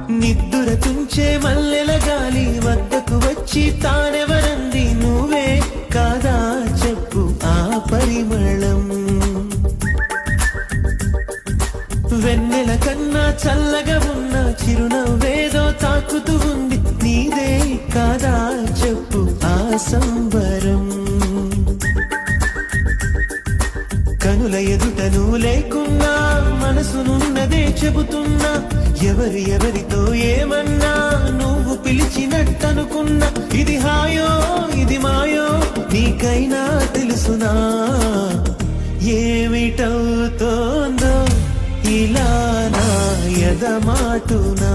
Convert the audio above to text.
నిద్దుర తుంచే మల్లెల గాలి వద్దకు వచ్చి తానెవరంది నువ్వే కాదా చెప్పు ఆ పరిమళం వెన్నెల కన్నా చల్లగా ఉన్న చిరునవ్వేదో తాకుతూ ఉంది నీదే కాదా చెప్పు ఆ సంబరం కనుల ఎదుట నువ్వు లేకున్నా మనసునున్నదే చెబుతున్నా ఎవరితో ఏమన్నా నువ్వు పిలిచినట్టనుకున్నా ఇది హాయో ఇది మాయో నీకైనా తెలుసునా ఏమిటవుతోందో ఇలా నా ఎదమాటునా